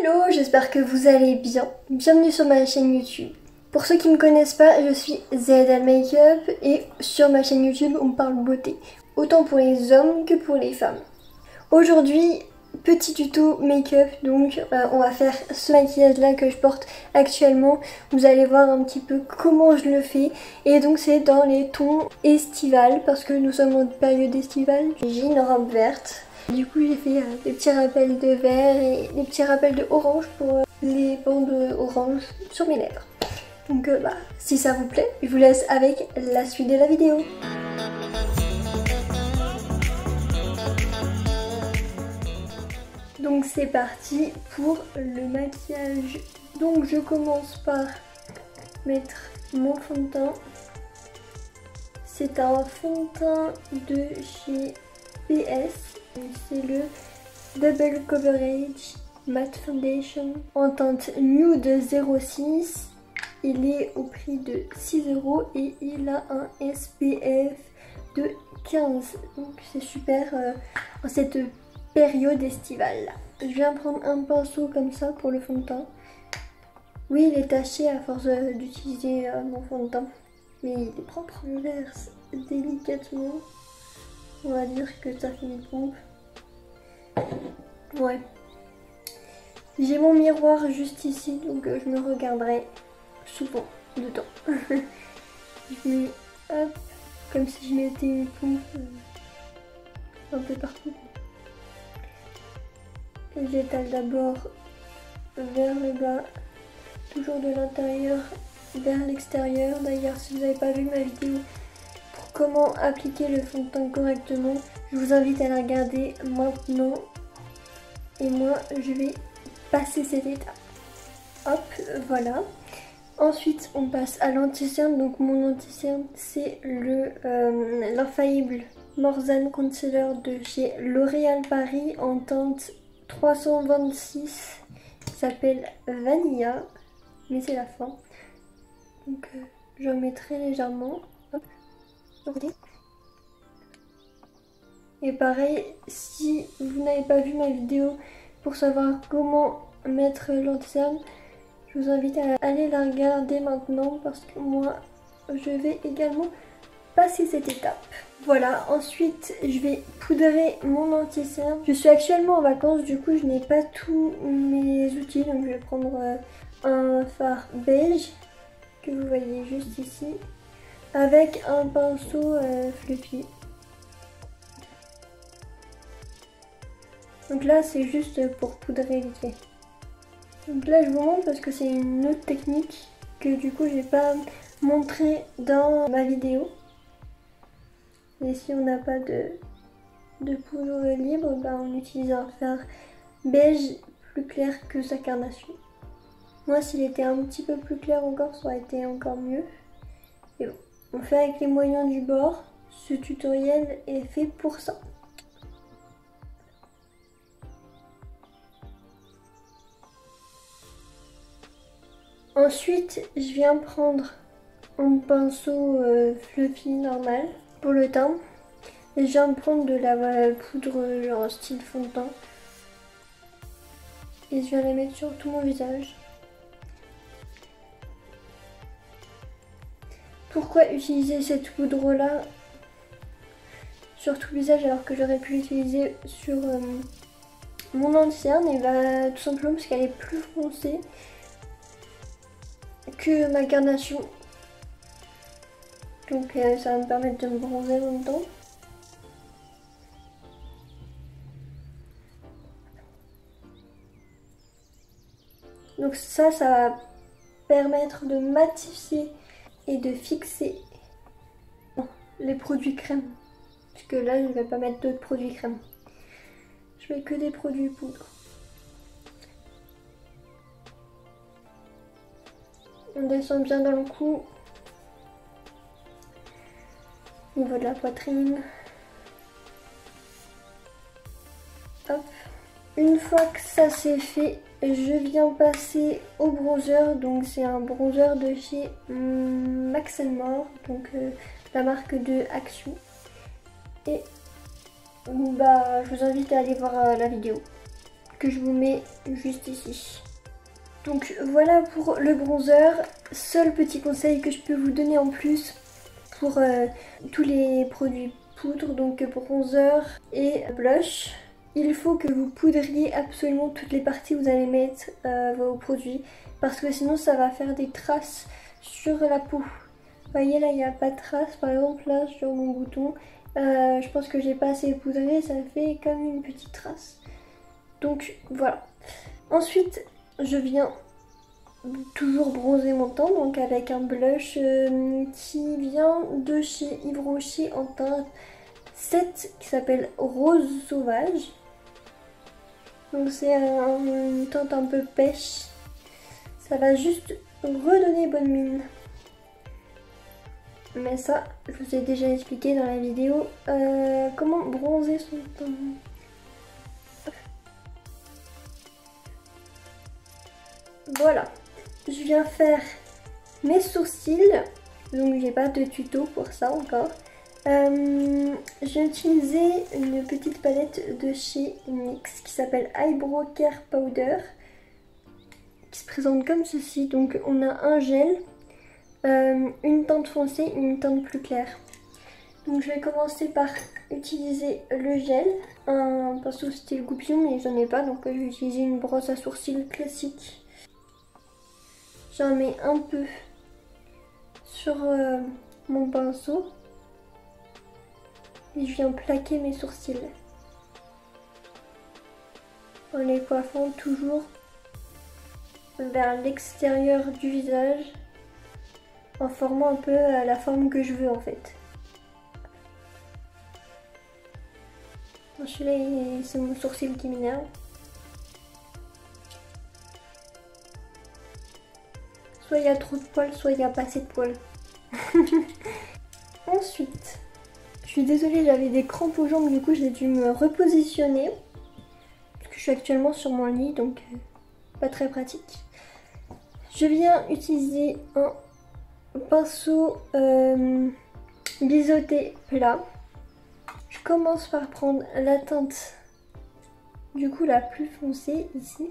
Hello, j'espère que vous allez bien. Bienvenue sur ma chaîne YouTube. Pour ceux qui ne me connaissent pas, je suis ZL Makeup et sur ma chaîne YouTube on parle beauté, autant pour les hommes que pour les femmes. Aujourd'hui, petit tuto make-up, donc on va faire ce maquillage là que je porte actuellement. Vous allez voir un petit peu comment je le fais et donc c'est dans les tons estivales parce que nous sommes en période estivale. J'ai une robe verte. Du coup j'ai fait des petits rappels de vert et des petits rappels de orange pour les bandes orange sur mes lèvres. Donc si ça vous plaît, je vous laisse avec la suite de la vidéo. Donc c'est parti pour le maquillage. Donc je commence par mettre mon fond de teint. C'est un fond de teint de chez PS. C'est le Double Coverage Matte Foundation en teinte Nude 06. Il est au prix de 6 € et il a un SPF de 15. Donc c'est super en cette période estivale. Je viens prendre un pinceau comme ça pour le fond de teint. Oui, il est taché à force d'utiliser mon fond de teint. Mais il est propre, je verse délicatement. On va dire que ça fait une pompe. Ouais. J'ai mon miroir juste ici, donc je me regarderai souvent dedans. Je mets, hop, comme si je mettais une pompe un peu partout. J'étale d'abord vers le bas, toujours de l'intérieur vers l'extérieur. D'ailleurs, si vous n'avez pas vu ma vidéo pour comment appliquer le fond de teint correctement, je vous invite à la regarder maintenant. Et moi, je vais passer cette étape. Hop, voilà. Ensuite, on passe à l'anti-cerne. Donc mon anti-cerne, c'est l'Infaillible Morzane Concealer de chez L'Oréal Paris en teinte 326. Il s'appelle Vanilla, mais c'est la fin. Donc j'en mets très légèrement. Hop, de côté. Et pareil, si vous n'avez pas vu ma vidéo pour savoir comment mettre l'anti-cerne, je vous invite à aller la regarder maintenant parce que moi, je vais également passer cette étape. Voilà, ensuite je vais poudrer mon anti-cerne. Je suis actuellement en vacances, du coup je n'ai pas tous mes outils, donc je vais prendre un fard beige que vous voyez juste ici avec un pinceau fluffy. Donc là c'est juste pour poudrer vite fait. Donc là je vous montre parce que c'est une autre technique que du coup j'ai pas montré dans ma vidéo. Et si on n'a pas de poudre libre, on utilise un fard beige plus clair que sa carnation. Moi s'il était un petit peu plus clair encore, ça aurait été encore mieux. Et bon, on fait avec les moyens du bord. Ce tutoriel est fait pour ça. Ensuite, je viens prendre un pinceau fluffy normal pour le teint. Et je viens prendre de la poudre genre style fond de teint. Et je viens la mettre sur tout mon visage. Pourquoi utiliser cette poudre là sur tout le visage alors que j'aurais pu l'utiliser sur mon anti-cerne? Et tout simplement parce qu'elle est plus foncée que ma carnation. Donc ça va me permettre de me bronzer en même temps. Donc ça va permettre de matifier et de fixer les produits crème. Parce que là je ne vais pas mettre d'autres produits crème. Je mets que des produits poudre. On descend bien dans le cou, au niveau de la poitrine. Hop. Une fois que ça c'est fait, je viens passer au bronzer. Donc c'est un bronzer de chez Max More, donc la marque de Action. Et je vous invite à aller voir la vidéo. que je vous mets juste ici. Donc voilà pour le bronzer. Seul petit conseil que je peux vous donner en plus pour tous les produits poudre, donc bronzer et blush. Il faut que vous poudriez absolument toutes les parties où vous allez mettre vos produits parce que sinon ça va faire des traces sur la peau. Vous voyez là il n'y a pas de traces, par exemple là sur mon bouton. Je pense que j'ai pas assez poudré, ça fait comme une petite trace. Donc voilà. Ensuite je viens toujours bronzer mon teint, donc avec un blush qui vient de chez Yves Rocher en teinte 7 qui s'appelle Rose Sauvage. Donc c'est une teinte un peu pêche. Ça va juste redonner bonne mine. Mais ça, je vous ai déjà expliqué dans la vidéo comment bronzer son teint. Voilà, je viens faire mes sourcils. Donc j'ai pas de tuto pour ça encore. J'ai utilisé une petite palette de chez NYX qui s'appelle Eyebrow Care Powder, qui se présente comme ceci. Donc on a un gel, une teinte foncée et une teinte plus claire. Donc je vais commencer par utiliser le gel, un pinceau style goupillon mais j'en ai pas, donc je vais utiliser une brosse à sourcils classique. J'en mets un peu sur mon pinceau. Et je viens plaquer mes sourcils en les coiffant toujours vers l'extérieur du visage en formant un peu la forme que je veux en fait. Celui-là c'est mon sourcil qui m'énerve. Soit il y a trop de poils, soit il n'y a pas assez de poils. Ensuite, je suis désolée, j'avais des crampes aux jambes, du coup j'ai dû me repositionner. Parce que je suis actuellement sur mon lit, donc pas très pratique. Je viens utiliser un pinceau biseauté plat. Je commence par prendre la teinte, du coup la plus foncée ici.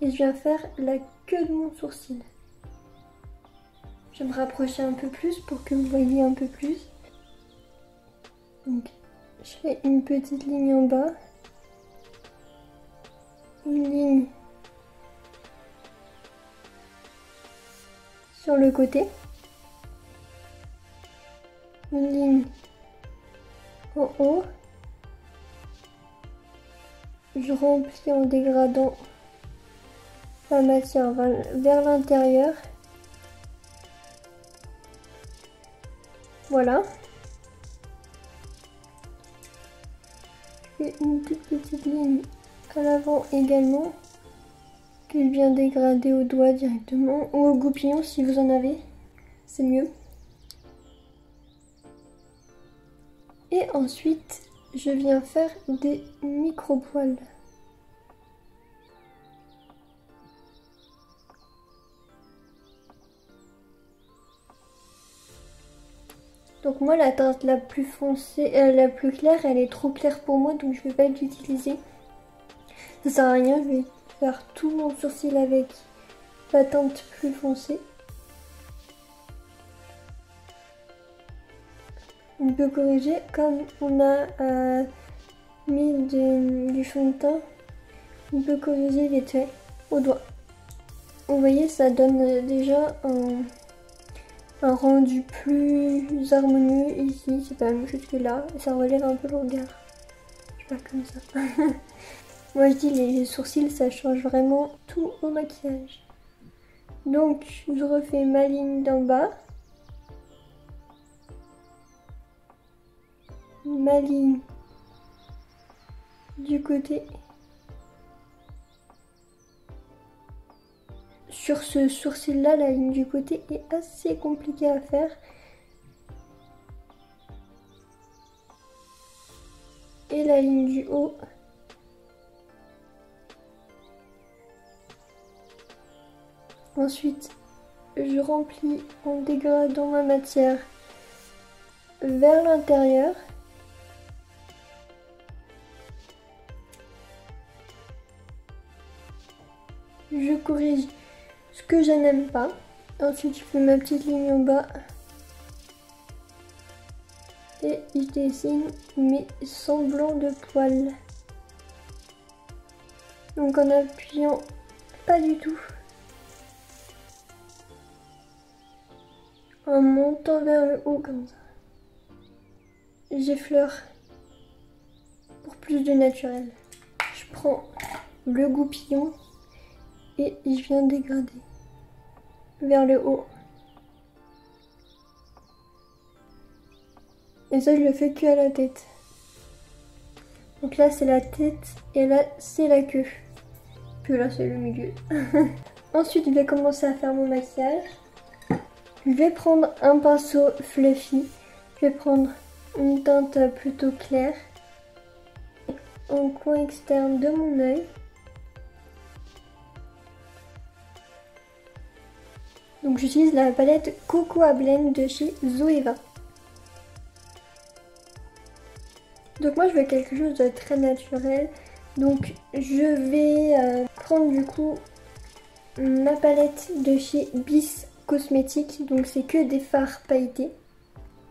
Et je viens faire la queue de mon sourcil. Je vais me rapprocher un peu plus pour que vous voyez un peu plus. Donc, je fais une petite ligne en bas, une ligne sur le côté, une ligne en haut. Je remplis en dégradant la matière vers l'intérieur. Voilà. Et une toute petite ligne à l'avant également que je viens dégrader au doigt directement ou au goupillon si vous en avez, c'est mieux. Et ensuite je viens faire des micro-poils. Donc moi la teinte la plus foncée, la plus claire, elle est trop claire pour moi, donc je vais pas l'utiliser. Ça sert à rien, je vais faire tout mon sourcil avec la teinte plus foncée. On peut corriger comme on a mis du fond de teint. On peut corriger vite fait au doigt. Vous voyez, ça donne déjà un rendu plus harmonieux ici, c'est pas même jusque là, ça relève un peu le regard. Je sais pas comme ça. Moi je dis les sourcils ça change vraiment tout au maquillage. Donc je refais ma ligne d'en bas, ma ligne du côté. Sur ce sourcil là, la ligne du côté est assez compliquée à faire. Et la ligne du haut. Ensuite, je remplis en dégradant ma matière vers l'intérieur. Je corrige ce que je n'aime pas. Ensuite, je fais ma petite ligne en bas. Et je dessine mes semblants de poils. Donc en appuyant pas du tout. En montant vers le haut comme ça. J'effleure pour plus de naturel. Je prends le goupillon et je viens dégrader vers le haut. Et ça, je le fais que à la tête. Donc là, c'est la tête et là, c'est la queue. Puis là, c'est le milieu. Ensuite, je vais commencer à faire mon maquillage. Je vais prendre un pinceau fluffy. Je vais prendre une teinte plutôt claire en coin externe de mon œil. Donc j'utilise la palette Cocoa Blend de chez Zoeva. Donc moi je veux quelque chose de très naturel. Donc je vais prendre du coup ma palette de chez Bis Cosmetics. Donc c'est que des fards pailletés.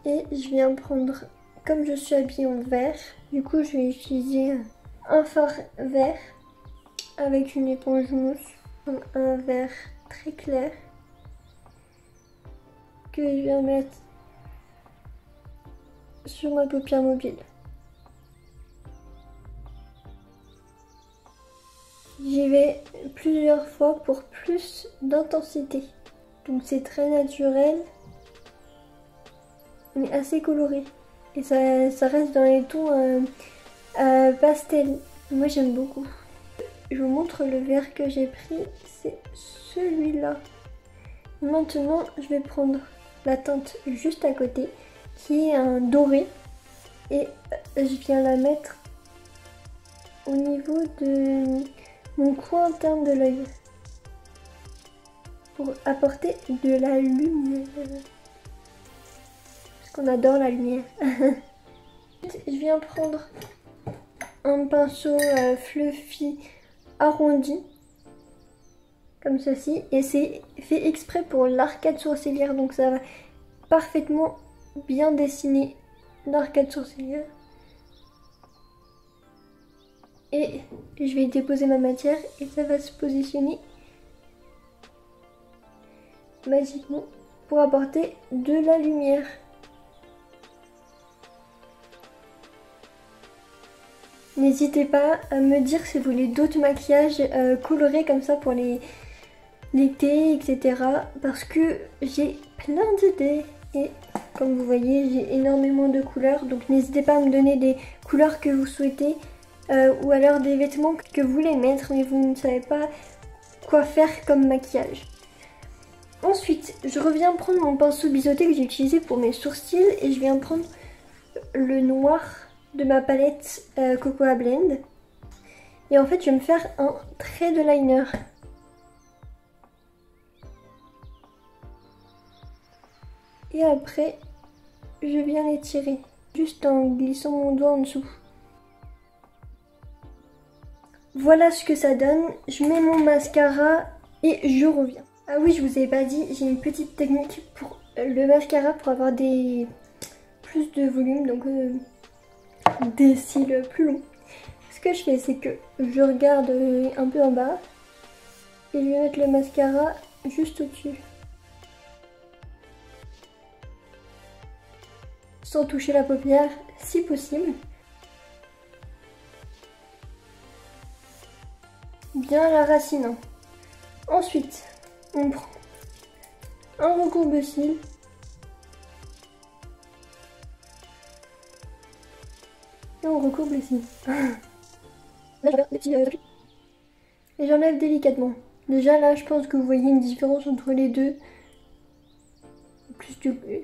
Et je viens prendre, comme je suis habillée en vert, du coup je vais utiliser un fard vert avec une éponge mousse, un vert très clair que je viens mettre sur ma paupière mobile. J'y vais plusieurs fois pour plus d'intensité. Donc c'est très naturel, mais assez coloré. Et ça reste dans les tons pastel. Moi j'aime beaucoup. Je vous montre le vert que j'ai pris, c'est celui-là. Maintenant je vais prendre la teinte juste à côté, qui est un doré. Et je viens la mettre au niveau de mon coin interne de l'œil. Pour apporter de la lumière. Parce qu'on adore la lumière. Je viens prendre un pinceau fluffy arrondi. Comme ceci. Et c'est fait exprès pour l'arcade sourcilière. Donc ça va parfaitement bien dessiner l'arcade sourcilière. Et je vais déposer ma matière et ça va se positionner magiquement pour apporter de la lumière. N'hésitez pas à me dire si vous voulez d'autres maquillages colorés comme ça pour l'été, etc. Parce que j'ai plein d'idées et comme vous voyez, j'ai énormément de couleurs. Donc n'hésitez pas à me donner des couleurs que vous souhaitez ou alors des vêtements que vous voulez mettre mais vous ne savez pas quoi faire comme maquillage. Ensuite, je reviens prendre mon pinceau biseauté que j'ai utilisé pour mes sourcils et je viens prendre le noir de ma palette Cocoa Blend. Et en fait, je vais me faire un trait de liner. Et après, je viens l'étirer juste en glissant mon doigt en dessous. Voilà ce que ça donne. Je mets mon mascara et je reviens. Ah oui, je vous avais pas dit, j'ai une petite technique pour le mascara pour avoir plus de volume, donc des cils plus longs. Ce que je fais, c'est que je regarde un peu en bas et je vais mettre le mascara juste au-dessus. Sans toucher la paupière, si possible. Bien la racinant. Ensuite, on prend un recourbe-cils. Et on recourbe les cils. Là, j'enlève des petits et j'enlève délicatement. Déjà là, je pense que vous voyez une différence entre les deux.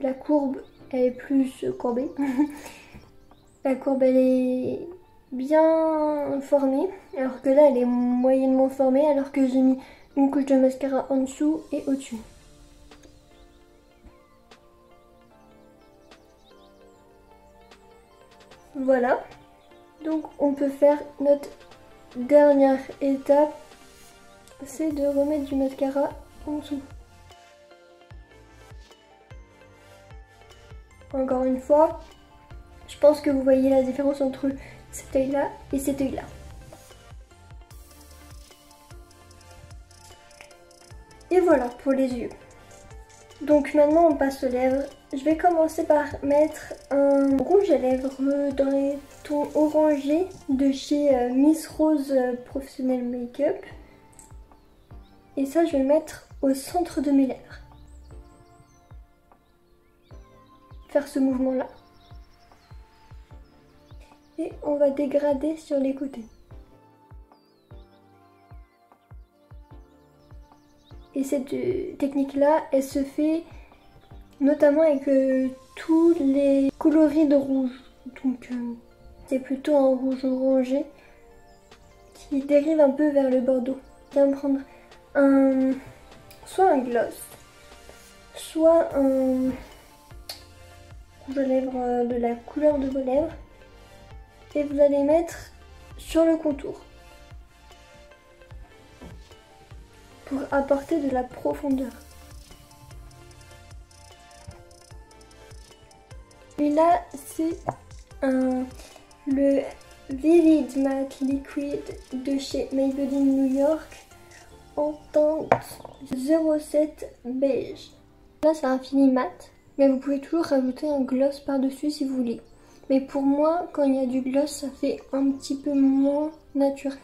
La courbe, elle est plus courbée. La courbe, elle est bien formée, alors que là, elle est moyennement formée, alors que j'ai mis une couche de mascara en dessous et au-dessus. Voilà. Donc on peut faire notre dernière étape c'est de remettre du mascara en dessous. Encore une fois, je pense que vous voyez la différence entre cet œil-là et cet œil-là. Et voilà pour les yeux. Donc maintenant on passe aux lèvres. Je vais commencer par mettre un rouge à lèvres dans les tons orangés de chez Miss Rose Professional Makeup. Et ça je vais le mettre au centre de mes lèvres. Faire ce mouvement là. Et on va dégrader sur les côtés. Et cette technique là, elle se fait notamment avec tous les coloris de rouge. Donc c'est plutôt un rouge orangé qui dérive un peu vers le bordeaux. Je vais prendre soit un gloss, soit un rouge à lèvres de la couleur de vos lèvres. Et vous allez mettre sur le contour pour apporter de la profondeur. Et là, c'est le Vivid Matte Liquid de chez Maybelline New York en teinte 07 beige. Là, c'est un fini mat, mais vous pouvez toujours rajouter un gloss par-dessus si vous voulez. Mais pour moi, quand il y a du gloss, ça fait un petit peu moins naturel.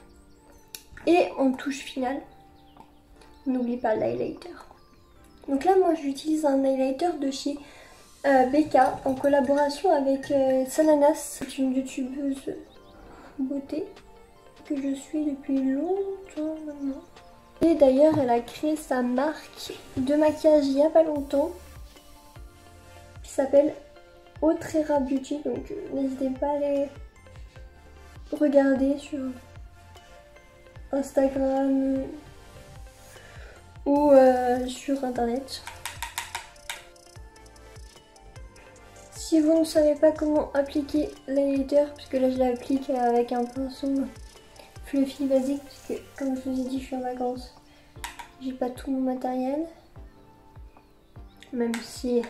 Et en touche finale, n'oubliez pas l'highlighter. Donc là, moi, j'utilise un highlighter de chez Becca en collaboration avec Salanas. C'est une youtubeuse beauté que je suis depuis longtemps maintenant. Et d'ailleurs, elle a créé sa marque de maquillage il n'y a pas longtemps qui s'appelle Otrera Beauty. Donc n'hésitez pas à aller regarder sur Instagram ou sur internet. Si vous ne savez pas comment appliquer l'highlighter, puisque là je l'applique avec un pinceau fluffy basique, puisque comme je vous ai dit je suis en vacances, j'ai pas tout mon matériel, même si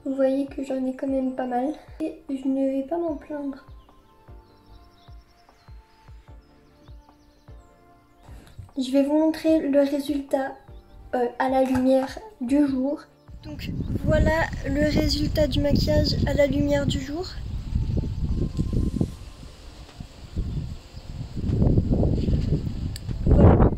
vous voyez que j'en ai quand même pas mal, et je ne vais pas m'en plaindre. Je vais vous montrer le résultat à la lumière du jour. Donc voilà le résultat du maquillage à la lumière du jour. Voilà.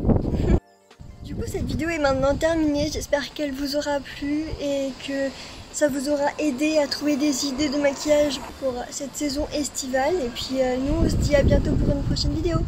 Du coup cette vidéo est maintenant terminée, j'espère qu'elle vous aura plu et que ça vous aura aidé à trouver des idées de maquillage pour cette saison estivale. Et puis nous on se dit à bientôt pour une prochaine vidéo.